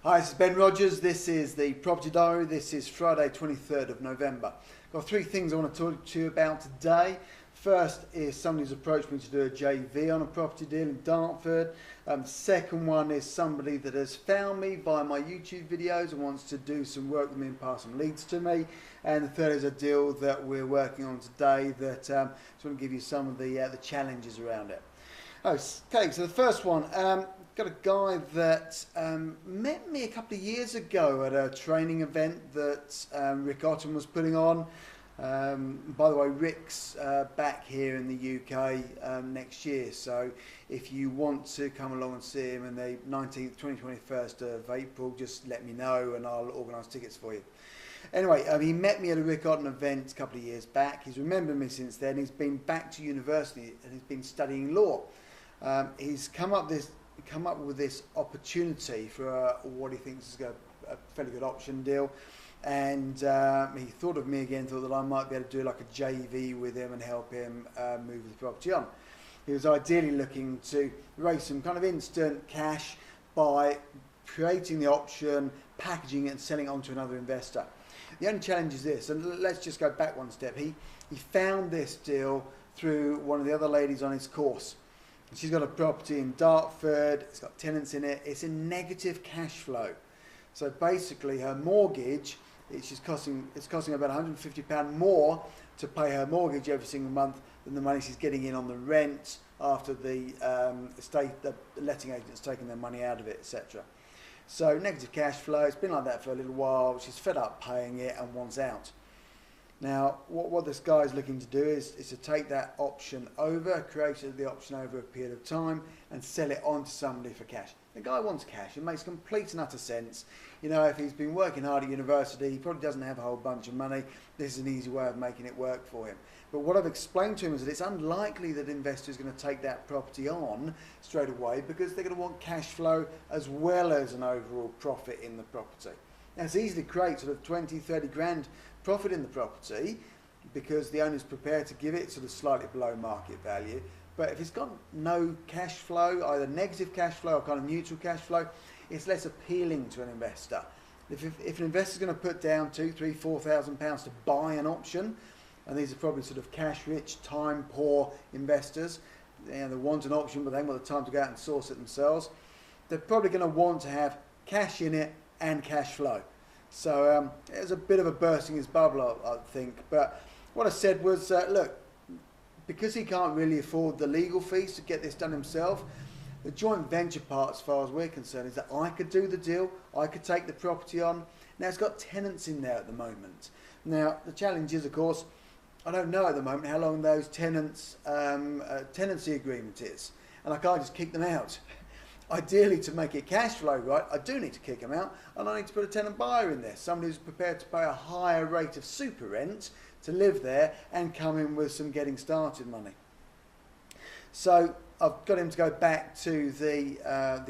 Hi, this is Ben Rogers. This is the Property Diary. This is Friday 23rd of November. Got three things I want to talk to you about today. First is somebody's approached me to do a JV on a property deal in Dartford. Second one is somebody that has found me via my YouTube videos and wants to do some work with me and pass some leads to me. And the third is a deal that we're working on today that just want to give you some of the challenges around it. Okay, so the first one, got a guy that met me a couple of years ago at a training event that Rick Otten was putting on. By the way, Rick's back here in the UK next year, so if you want to come along and see him on the 19th, 21st of April, just let me know and I'll organise tickets for you. Anyway, he met me at a Rick Otten event a couple of years back. He's remembered me since then. He's been back to university and he's been studying law. He's come up with this opportunity for what he thinks is a fairly good option deal, and he thought of me again, thought that I might be able to do like a JV with him and help him move the property on. He was ideally looking to raise some kind of instant cash by creating the option, packaging it and selling it on to another investor. The only challenge is this, and let's just go back one step. He found this deal through one of the other ladies on his course. She's got a property in Dartford, it's got tenants in it, it's in negative cash flow. So basically her mortgage, it's costing about £150 more to pay her mortgage every single month than the money she's getting in on the rent after the letting agent's taken their money out of it, etc. So negative cash flow, it's been like that for a little while, she's fed up paying it and wants out. Now, what this guy is looking to do is to take that option over, create the option over a period of time and sell it on to somebody for cash. The guy wants cash. It makes complete and utter sense. You know, if he's been working hard at university, he probably doesn't have a whole bunch of money. This is an easy way of making it work for him. But what I've explained to him is that it's unlikely that investors are going to take that property on straight away because they're going to want cash flow as well as an overall profit in the property. Now, it's easy to create sort of 20, 30 grand profit in the property because the owner's prepared to give it sort of slightly below market value. But if it's got no cash flow, either negative cash flow or kind of neutral cash flow, it's less appealing to an investor. If an investor's going to put down £2,000, £3,000, £4,000 to buy an option, and these are probably sort of cash-rich, time-poor investors, they want an option but they haven't got the time to go out and source it themselves, they're probably going to want to have cash in it and cash flow. So it was a bit of a bursting his bubble, I think. But what I said was, look, because he can't really afford the legal fees to get this done himself, the joint venture part, as far as we're concerned, is that I could do the deal, I could take the property on. Now, it's got tenants in there at the moment. Now, the challenge is, of course, I don't know at the moment how long those tenants' tenancy agreement is, and I can't just kick them out. Ideally, to make it cash flow right, I do need to kick them out and I need to put a tenant buyer in there, somebody who's prepared to pay a higher rate of super rent to live there and come in with some getting started money. So I've got him to go back to the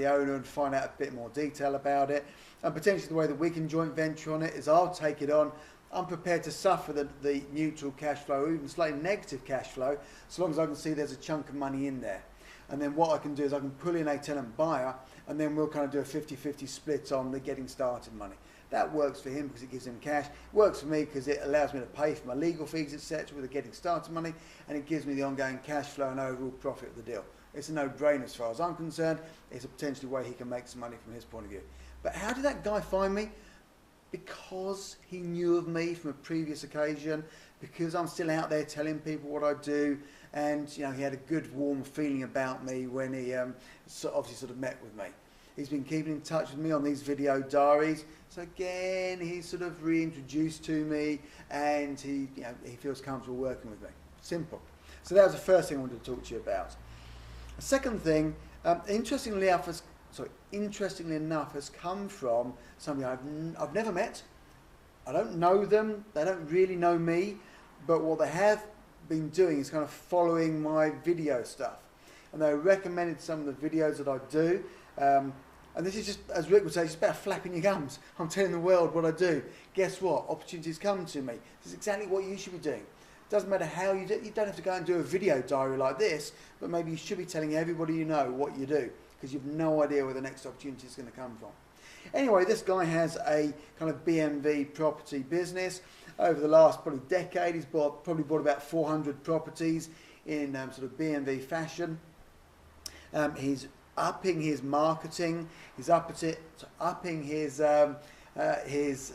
owner and find out a bit more detail about it, and potentially the way that we can joint venture on it is I'll take it on. I'm prepared to suffer the neutral cash flow or even slightly negative cash flow so long as I can see there's a chunk of money in there. And then what I can do is I can pull in a tenant buyer and then we'll kind of do a 50-50 split on the getting started money. That works for him because it gives him cash. It works for me because it allows me to pay for my legal fees, etc. with the getting started money, and it gives me the ongoing cash flow and overall profit of the deal. It's a no-brainer as far as I'm concerned. It's a potential way he can make some money from his point of view. But how did that guy find me? Because he knew of me from a previous occasion, because I'm still out there telling people what I do, and you know, he had a good warm feeling about me when he obviously sort of met with me. He's been keeping in touch with me on these video diaries, so again he's sort of reintroduced to me and he feels comfortable working with me. Simple. So that was the first thing I wanted to talk to you about. The second thing, interestingly enough, has come from somebody I've never met. I don't know them, they don't really know me, but what they have been doing is kind of following my video stuff, and they recommended some of the videos that I do, and this is just, as Rick would say, it's about flapping your gums. I'm telling the world what I do. Guess what? Opportunities come to me. This is exactly what you should be doing. Doesn't matter how you do it. You don't have to go and do a video diary like this, but maybe you should be telling everybody you know what you do, because you've no idea where the next opportunity is going to come from. Anyway, this guy has a kind of BMV property business. Over the last probably decade, he's probably bought about 400 properties in sort of BMV fashion. He's upping his marketing. He's upping his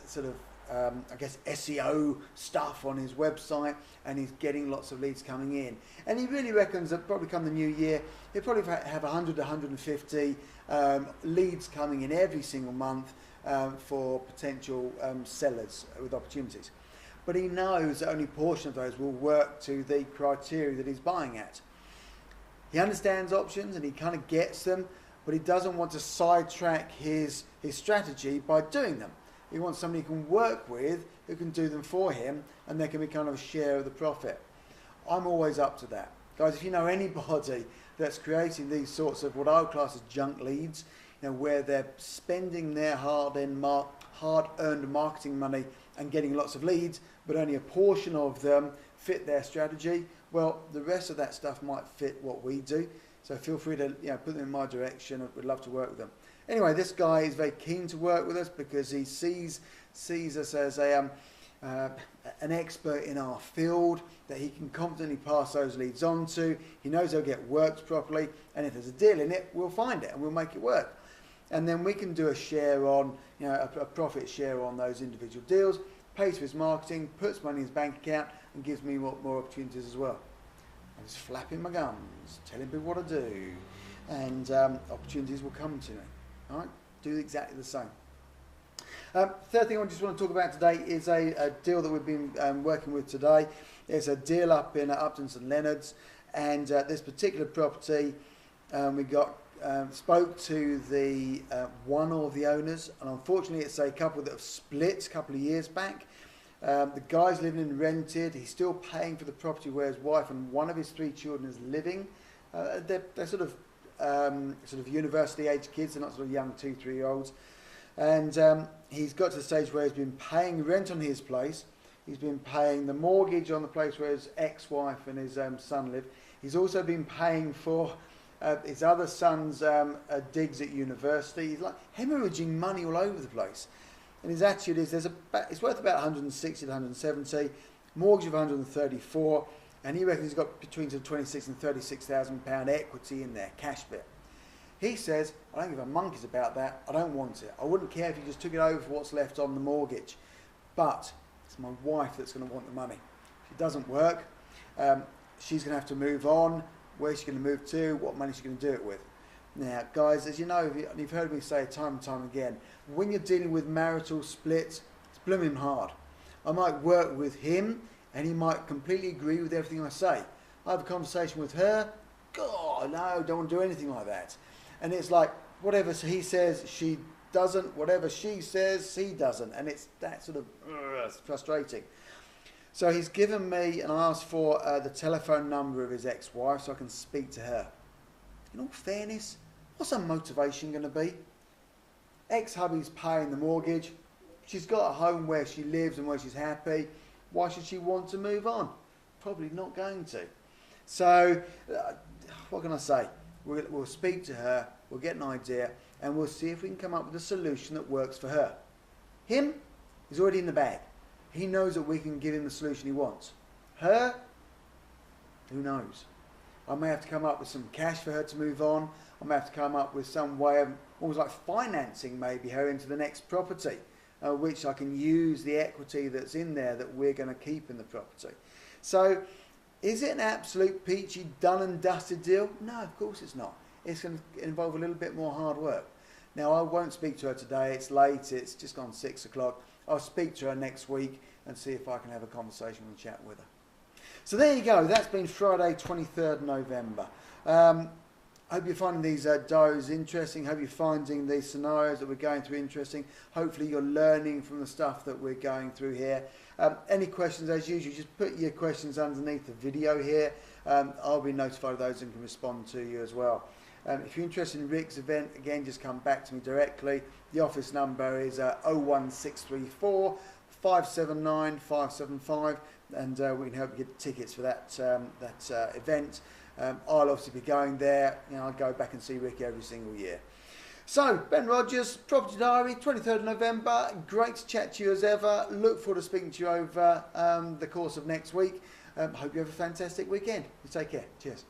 sort of I guess SEO stuff on his website, and he's getting lots of leads coming in. And he really reckons that probably come the new year, he'll probably have 100 to 150 leads coming in every single month for potential sellers with opportunities. But he knows that only a portion of those will work to the criteria that he's buying at. He understands options and he kind of gets them, but he doesn't want to sidetrack his strategy by doing them. He wants somebody he can work with who can do them for him, and there can be kind of a share of the profit. I'm always up to that. Guys, if you know anybody that's creating these sorts of what I would class as junk leads, where they're spending their hard-earned marketing money and getting lots of leads, but only a portion of them fit their strategy, well, the rest of that stuff might fit what we do. So feel free to put them in my direction. We'd love to work with them. Anyway, this guy is very keen to work with us because he sees us as an expert in our field that he can confidently pass those leads on to. He knows they'll get worked properly, and if there's a deal in it, we'll find it and we'll make it work. And then we can do a share on, a profit share on those individual deals, pays for his marketing, puts money in his bank account, and gives me more opportunities as well. I'm just flapping my gums, telling people what to do, and opportunities will come to me. All right, do exactly the same. Third thing I just want to talk about today is a deal that we've been working with today. It's a deal up in Upton St Leonards, and this particular property, we spoke to the one of the owners, and unfortunately it's a couple that have split a couple of years back. The guy's living in rented. He's still paying for the property where his wife and one of his 3 children is living. They're sort of university age kids. They're not sort of young 2-3-year-olds. And he's got to the stage where he's been paying rent on his place. He's been paying the mortgage on the place where his ex-wife and his son live. He's also been paying for his other son's digs at university. He's like hemorrhaging money all over the place. And his attitude is it's worth about 160 to 170, mortgage of 134, and he reckons he's got between £26,000 and £36,000 equity in there, cash bit. He says, I don't give a monkey's about that. I don't want it. I wouldn't care if you just took it over for what's left on the mortgage. But it's my wife that's going to want the money. If it doesn't work, she's going to have to move on. Where's she going to move to? What money is she going to do it with? Now, guys, as you know, you've heard me say time and time again, when you're dealing with marital splits, it's blooming hard. I might work with him, and he might completely agree with everything I say. I have a conversation with her, God, no, don't want to do anything like that. And it's like, whatever he says, she doesn't. Whatever she says, he doesn't. And it's that sort of it's frustrating. So he's given me, and I asked for the telephone number of his ex-wife so I can speak to her. In all fairness, what's her motivation going to be? Ex-hubby's paying the mortgage. She's got a home where she lives and where she's happy. Why should she want to move on? Probably not going to. So, what can I say? We'll speak to her, we'll get an idea, and we'll see if we can come up with a solution that works for her. Him is already in the bag. He knows that we can give him the solution he wants. Her, who knows? I may have to come up with some cash for her to move on. I may have to come up with some way of almost like financing maybe her into the next property, which I can use the equity that's in there that we're going to keep in the property. So, is it an absolute peachy, done and dusted deal? No, of course it's not. It's going to involve a little bit more hard work. Now, I won't speak to her today. It's late. It's just gone 6 o'clock. I'll speak to her next week and see if I can have a conversation and chat with her. So there you go. That's been Friday, 23rd November. I hope you're finding these diaries interesting. Hope you're finding these scenarios that we're going through interesting. Hopefully you're learning from the stuff that we're going through here. Any questions, as usual, just put your questions underneath the video here. I'll be notified of those and can respond to you as well. If you're interested in Rick's event, again, just come back to me directly. The office number is 01634 579 575, and we can help you get tickets for that event. I'll obviously be going there. I'll go back and see Rick every single year. So, Ben Rogers, Property Diary, 23rd of November. Great to chat to you as ever. Look forward to speaking to you over the course of next week. Hope you have a fantastic weekend. You take care. Cheers.